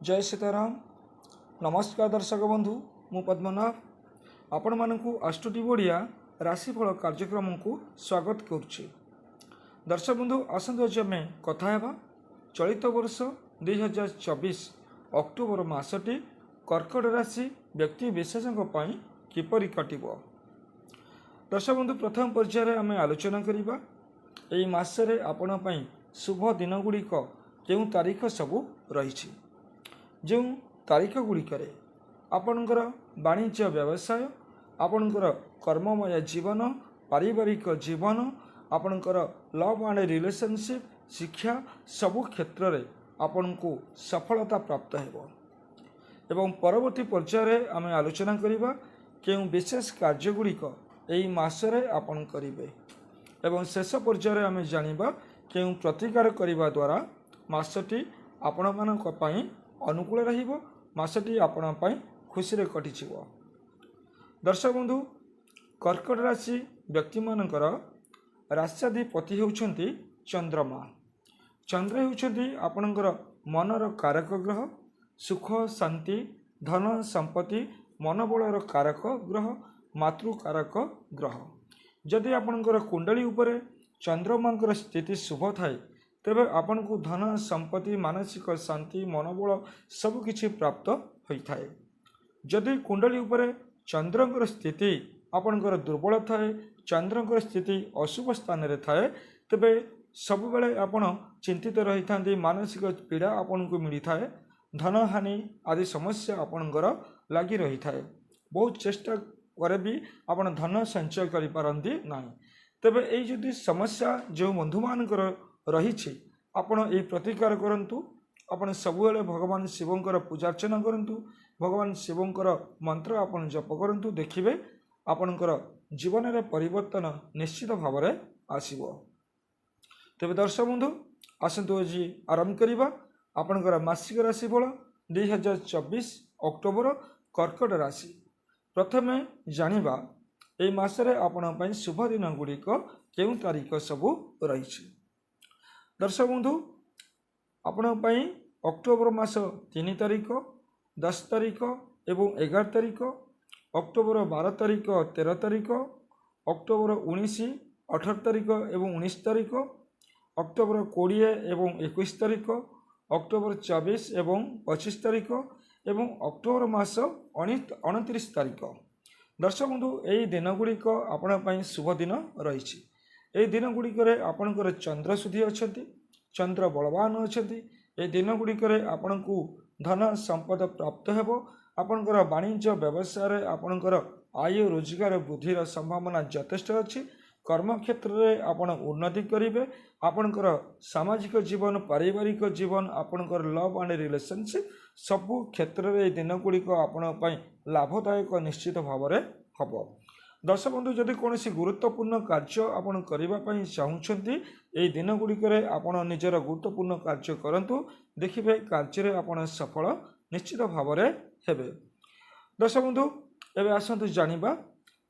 जय सीताराम। नमस्कार दर्शक बंधु, मु पद्मनाभ आपण मानकु अष्टटी बढ़िया राशिफल कार्यक्रम को स्वागत करुच्ची। दर्शक बंधु आसतु आज आम कथा हेबा चलित वर्ष 2024 अक्टोबर मासटी कर्कट राशि व्यक्ति विशेषों किपरि कटिब। दर्शक बंधु प्रथम पर्यायर आम आलोचना करिबा एई मासरे आपण पई शुभ दिन गुड़िक केउ तारीख सबू रही। जो तारीख गुड़िकर आपणकर वाणिज्य व्यवसाय, आपणकर कर्ममय जीवन, पारिवारिक जीवन, आपणकर लव एंड रिलेशनशिप, शिक्षा सबु क्षेत्र में आपण को सफलता प्राप्त हेबो। एवं परवर्ती पर्यायर आम आलोचना करिबा केउ विशेष कार्य गुड़िक एई मासरे आपण करिवे एवं शेष पर्यायर आम जानिबा केउ प्रतिकार करिबा द्वारा मासटी आपण मानक पई अनुकूल रहिबो, मासटी आपण पई खुशी रे कटिछिबो। दर्शक बंधु कर्कट राशि व्यक्ति मानकर राष्ट्राधिपति होउछंती चंद्रमा। चंद्र होउछंती आपणकर मनर कारक ग्रह, सुख शांति धन संपत्ति मनोबलर कारक ग्रह, मातृकारक ग्रह। जदि आपणकर कुंडली उपरे चंद्रमांकर स्थिति शुभ थाए तेबे आपन को धन संपत्ति मानसिक शांति मनोबल सबकि प्राप्त होता है। जदि कुंडली उपरे चंद्रंकर स्थिति आपणकर दुर्बल थाए, चंद्रंकर स्थिति अशुभ स्थान रे थाए तेबे सब बेले आपण चिंतित रही था, मानसिक पीड़ा आपन को मिली थाए, धन हानि आदि समस्या आपणकर लगी रही थाए। बहुत चेष्टा करे भी आपण धन संचय करि पारंती नाही। तेबे एई जदि समस्या जो बंधु मानकर रही आपण ये प्रतिकार करंतु। आपण सबुले भगवान शिवंकर पूजा अर्चना करंतु, भगवान शिवंकर मंत्र आपण जप करंतु, देखिबे आपणकर जीवन रे परिवर्तन निश्चित भाव में आसीबो। तेबे दर्शक बंधु आसंतु आज आरंभ करिबा आपणकर मासिक राशिफल 2024 अक्टोबर कर्कट राशि। प्रथमे जानिबा एई मासरे आपण पई शुभ दिन गुड़िक केउ तारीख सबू रही। दर्शक बंधु आपण पई अक्टोबर मास 3 तारीख, 10 तारीख एवं 11 तारीख, अक्टोबर 12 तारीख, 13 तारीख, अक्टोबर 19, 18 तारीख एवं 19 तारीख, अक्टोबर 20 एवं 21 तारीख, अक्टोबर 24 एवं 25 तारीख एवं अक्टोबर मास 29 तारीख। दर्शक बंधु यही दिन गुड़िक आपण पई शुभ दिन रही। ए दिन गुड़िक आपणकर चंद्र शुद्धि अच्छी, चंद्र बलवान अच्छी। ए दिन गुड़िक आपण को धन संपद प्राप्त हेबो। आपणकर वाणिज्य व्यवसाय आपणकर आय रोजगार वृद्धिर संभावना यथेष्ट अच्छी। कर्म क्षेत्र में आपण उन्नति करेंगे। आपणकर सामाजिक जीवन, पारिवारिक जीवन, आपणकर लव एंड रिलेशनशिप सबु क्षेत्र में दिन गुड़िक आपण पई लाभदायक निश्चित भाव में हम। दर्शक बंधु जदि कौन गुरुत्वपूर्ण कार्य आपन करने चाहूँगी यही दिन गुड़िक आपन निजर गुरुत्वपूर्ण कार्य करंतु, देखिए कार्य आपन सफल निश्चित भाव में हेबे। दर्शक बंधु एवं आसतु जानिबा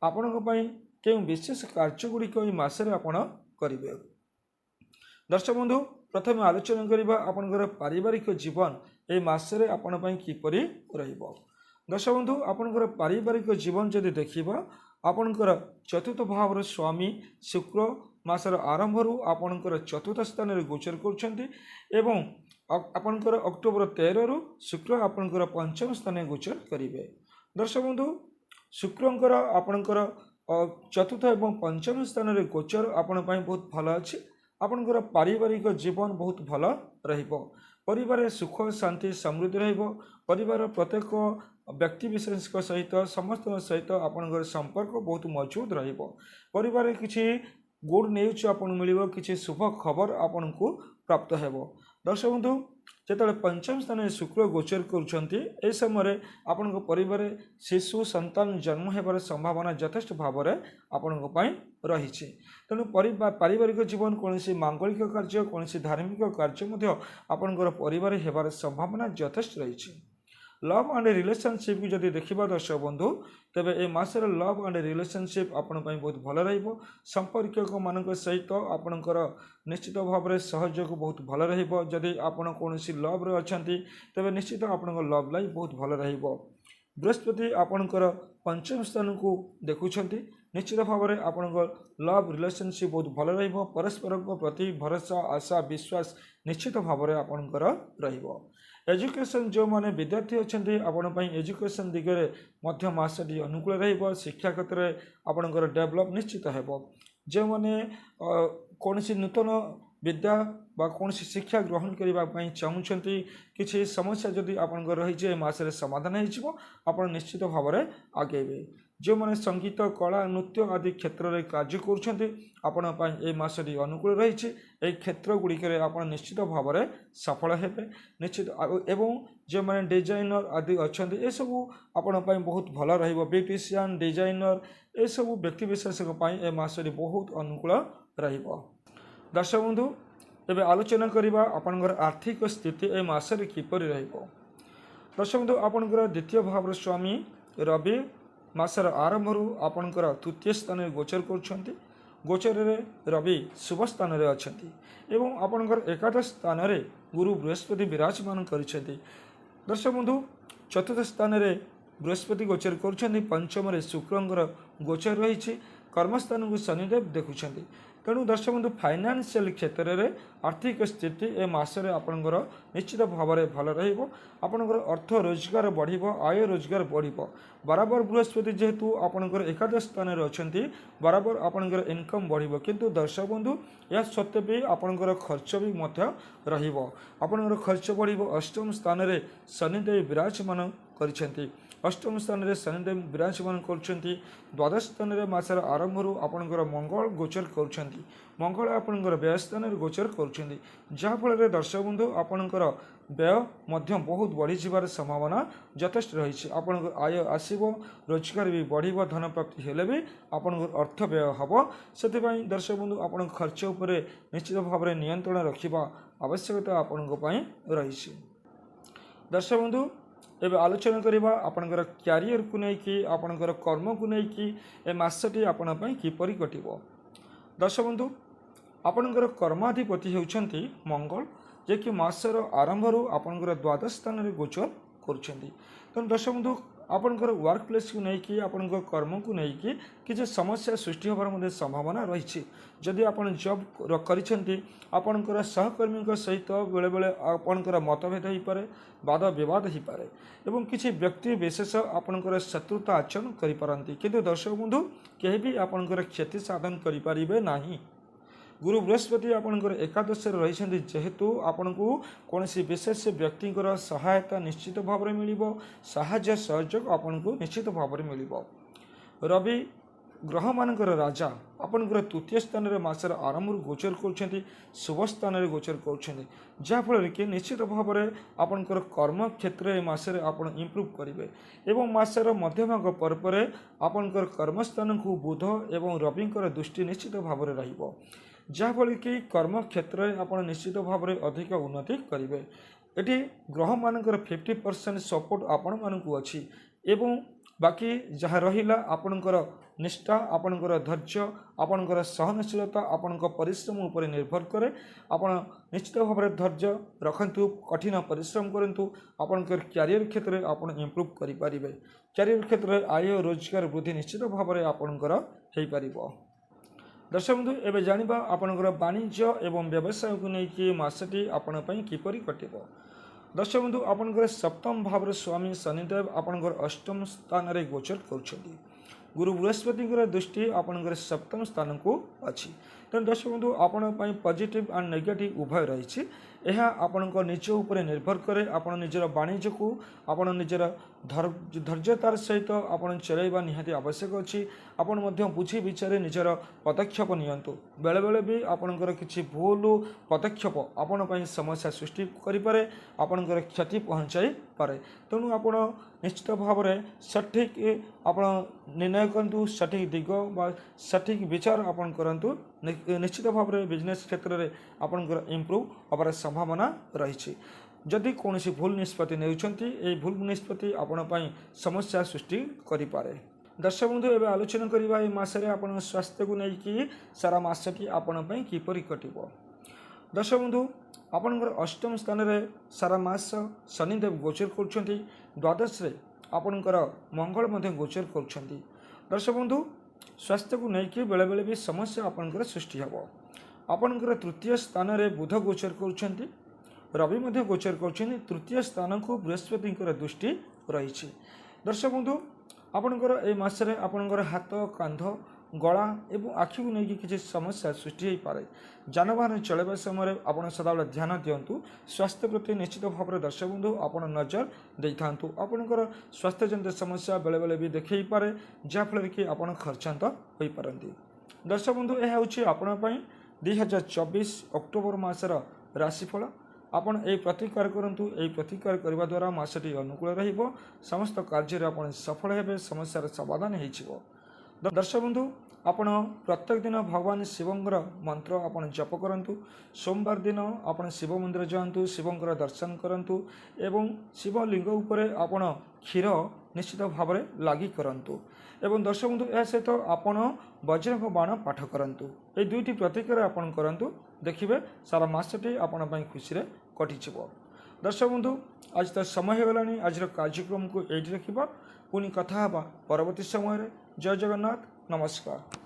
आपण केउ विशेष कार्य गुड़िक मसरे आपन करिवे। दर्शक बंधु प्रथम आलोचना करिबा आपनकर पारिवारिक जीवन ए मासरे आपण पई किपरि रहिबो। दर्शक बंधु आपनकर पारिवारिक जीवन जदि देखिबा आपणकर चतुर्थ भावर स्वामी शुक्र मासर आरंभ आपणकर चतुर्थ स्थान में गोचर करुँच। आपणकर अक्टोबर 13 रु शुक्र आपणकर पंचम स्थान में गोचर करेंगे। दर्शक बंधु शुक्रंकर आपणकर चतुर्थ एवं पंचम स्थान में गोचर आपण बहुत भल अच्छी। आपणकर पारिवारिक जीवन बहुत भल रहिबो। परिवार सुख शांति समृद्धि रहिबो। परिवार प्रत्येक व्यक्ति विशेष सहित समस्त सहित आपणकर संपर्क बहुत मजबूत रहिबो। परिवार किछि गुड न्यूज आपन मिलिबो, किछि शुभ खबर आपन को प्राप्त हेबो। दर्शक बंधु जेतले पंचम स्थान में शुक्र गोचर करुछंती ए समय आपन परिवार शिशु संतान जन्म हेबार संभावना यथेष्ट भाव में आपण रही। तेणु पारिवारिक जीवन कौन मांगलिक कार्य, कौन धार्मिक कार्य आपणकर परिवार हेबार संभावना यथेष्ट रही। लव एंड रिलेशनशिप को जदि देखा दर्शक बंधु तेबे ए मासर लव एंड रिलेशनशिप आपण बहुत भल रहिबो। संपर्क मान सहित आपणकर निश्चित भाव में सहयोग बहुत भल रहिबो। जदि आपण कौनसी लव रे अछंती तेबे निश्चित आपण लव लाइफ बहुत भल रहिबो। बृहस्पति आपणकर पंचम स्थान को देखुछंती निश्चित भाव में आपणकर लव रिलेशनशिप बहुत भल रहिबो। परस्पर प्रति भरोसा आशा विश्वास निश्चित भाव में आपणकर रहिबो। एजुकेशन जो माने विद्यार्थी अच्छे आपण एजुकेशन दिगरे मध्य मासटी अनुकूल रहिबो। शिक्षा क्षेत्र में आपणकर डेवलप निश्चित हेबो। जो माने कौन नूतन विद्या बा कौन शिक्षा ग्रहण करने चाहूँगी किसी समस्या जदि आपंकर रही मासरे समाधान हो निश्चित भाव में आगेबे। जो मैंने संगीत कला नृत्य आदि क्षेत्र में कार्य कर मासटी अनुकूल रही क्षेत्र गुड़िक आप निश्चित भाव में सफल हेबे निश्चित। एवं जो मैंने डिजाइनर आदि अच्छा ये सबू आपण बहुत भल रहिबो। ब्यूटिशियन डिजाइनर ये सबू व्यक्तिविशेष ए मासटी बहुत अनुकूल रहिबो। दर्शक बंधु एबे आलोचना करिबा आपनकर आर्थिक स्थिति ए मासरे किपरि रहिबो। दर्शक बंधु आपनकर द्वितीय भावर स्वामी रवि मासर आरंभरू आपनकर तृतीय स्थान में गोचर करछंती। गोचर रे रवि शुभ स्थान रे अछंती एवं आपनकर एकादश स्थान रे गुरु बृहस्पति विराजमान करिसेंती। दर्शक बंधु चतुर्थ स्थान रे बृहस्पति गोचर करछंती। पंचम रे शुक्रंकर गोचर रही। कर्मस्थान को शनिदेव देखुंट। तेणु दर्शक बंधु फाइनान्शियल क्षेत्र में आर्थिक स्थिति ए मासरे आपणकर निश्चित भाव में भल रहिबो। आपणकर अर्थ रोजगार बढ़िबो आय रोजगार बढ़िबो। बराबर बृहस्पति जेहेतु आपणकर एकादश स्थान में अछंती बराबर आपणकर इनकम बढ़िबो। किंतु दर्शक बंधु या सत्वे भी आपणकर खर्च भी मध्य रहिबो। आपणकर खर्च बढ़िबो। अष्टम स्थान में शनिदेव विराजमान करिसेंती। अष्टम स्थान में शनिदेव विराजमान करछंती। द्वादश स्थान में मासर आरंभरू आपणकर मंगल गोचर करछंती। मंगल आपणकर व्यय स्थान में गोचर करछंती जहाँफल दर्शक बंधु आपणकर व्यय मध्य बहुत बढ़ी जीवार संभावना यथेष्ट रही। आपणकर आय आसीबो रोजगार भी बढ़िबो धन प्राप्ति हेले भी आपणकर अर्थ व्यय हबो। सेतिपई दर्शक बंधु आपण खर्च उपरे निश्चित भाव में नियंत्रण रखिबा आवश्यकता आपणक पई रही। दर्शक बंधु एवं आलोचना करवा आपणकर क्यारियर को लेकिन आपणकर कर्म को लेकिन ए मासटी आपण किपरि कटिबो। दर्शक बंधु आपणकर कर्माधिपति होउछंती मंगल जे कि मासर आरंभरू आपणकर द्वादश स्थान में गोचर करछंती। तेणु दर्शक बंधु आपणकर वर्क प्लेस को लेकिन आपणकर कर्म को लेकिन किसी समस्या सृष्टि होबार मध्य संभावना रही। जदि आपण जॉब करिसेंती आपणकर सहकर्मी सहित बेले बेले आपणकर मतभेद हो पारे वाद विवाद हो पारे एवं किसी व्यक्ति विशेष आपणकर शत्रुता आचरण करिपारंती। किंतु दर्शक बंधु केही भी आपणकर क्षति साधन करिपारिबे नाही। गुरु बृहस्पति आपणकर एकादश रही जेहेतु आपण को कौन विशेष व्यक्ति सहायता निश्चित भाव में मिलिबो। साहाय्य सहयोग आपण को निश्चित भाव में मिलिबो। रवि ग्रह मानकर राजा आपणकर तृतीय स्थान में मासर आरंभ गोचर कर शुभ स्थान में गोचर कर जहाँफल कि निश्चित भाव में आपणकर कर्म क्षेत्र मसरे आप इम्प्रूव करेंगे। एवं मासर मध्यभाग पर आपणकर कर्मस्थान को बुध एवं रविंकर दृष्टि निश्चित भाव में रहिबो। जहाँफल कि कर्म क्षेत्र में आप निश्चित भाव में अधिक उन्नति करेंगे। ये ग्रह मानकर 50% सपोर्ट आपण मानकु अछि एवं बाकी जहाँ रहिला आपणकर निष्ठा आपणकर धैर्य आपणकर सहनशीलता आपणकर परिश्रम उपर निर्भर करे। आपण निश्चित भाव में धैर्य रखंतु कठिन परिश्रम करंतु आपणकर कैरियर क्षेत्र में आप इम्प्रूव करें। कैरियर क्षेत्र में आय रोजगार वृद्धि निश्चित भाव में आपणकर हो पारिबो। दर्शक बंधु एवं जानिबा आपणकर वाणिज्य एवं व्यवसाय को लेकिन मासटी आपण पई किपरि कटिबो। दर्शक बंधु आपणकर सप्तम भावर स्वामी शनिदेव आपणकर अष्टम स्थान में गोचर करछथि। गुरु बृहस्पति दृष्टि आपणकर सप्तम स्थान को अच्छी। तेणु दर्शक बंधु आपण पई पॉजिटिव एंड नेगेटिव उभय रही। यह आपण निज उपर निर्भर करे। आपण निजर वाणिज्य को आपण निजर धैर्यतार सहित आपण चलैबा निहाती आवश्यक अच्छी। आपण मध्य बुझी विचारे निजर पदक्षेप नियंतु। बेले बेले भी आपणकर किछि भूल पदक्षेप आपण पई समस्या सृष्टि करि पारे आपणकर क्षति पहुँचाई पारे। तेणु आपण निश्चित भाव में सठिक आपण निर्णय करंतु। सठिक दिग बा सठिक विचार आपण करंतु। निश्चित भाव में बिजनेस क्षेत्र में आपणकर इम्प्रूव होबार संभावना रही। जदि कौन भूल निष्पत्ति नहीं भूल निष्पत्ति आपण समस्या सृष्टि करें। दर्शक बंधु एवं आलोचना करवा मसरे आप स्वास्थ्य को लेकिन सारा मसटी आपण किपर कटो। दर्शक बंधु आपणकर अष्टम स्थान में सारा मास शनिदेव गोचर कर द्वादश आपणकर मंगल गोचर कर। दर्शक बंधु स्वास्थ्य को लेकिन बेले बेले भी समस्या आपणकर सृष्टि हे। आपणकर तृतीय स्थान में बुध गोचर कर रवि गोचर कर तृतीय स्थान को बृहस्पति दृष्टि रही। दर्शक बंधु आपणकर ए मासरे आपणकर हाथ कांध गला एवं आखि को लेकिन किसी समस्या सृष्टि हो पारे। जानवाहन चलवा समय आप सदाबले ध्यान दिंतु स्वास्थ्य प्रति निश्चित भाव में। दर्शक बंधु आप नजर दे था आपणकर स्वास्थ्य जनित समस्या बेले बेले भी देखई पारे जहाँफल कि आप खर्चांत हो पारती। दर्शक बंधु यह हूँ आपण 2024 अक्टोबर मासर राशिफल। आपण ए प्रतिकार करंतु ए प्रतिकार करने द्वारा मासटी अनुकूल रहिबो समस्त कार्य आप सफल हेबे समस्यार समाधान हो। दर्शक बंधु आपण प्रत्येक दिन भगवान शिवंकर मंत्र आपण जप करंतु। सोमवार दिन आपण शिव मंदिर जातु शिवंकर दर्शन करंतु एवं शिवलिंग उपरे आपण क्षीर निश्चित भाव में लगी करंतु। एवं दर्शक बंधु यह सहित आपण वज्रक बाण पाठ करंतु। ये दुईटी प्रतिक्रिया आपण करंतु देखिबे सारा मासटी आपण खुशी रे कटिजिवो। दर्शक बंधु आज तो समय हो गलानी आज कार्यक्रम को एठी रखिबा पुनी कथा हबा परवर्ती समय रे। जय जगन्नाथ नमस्कार।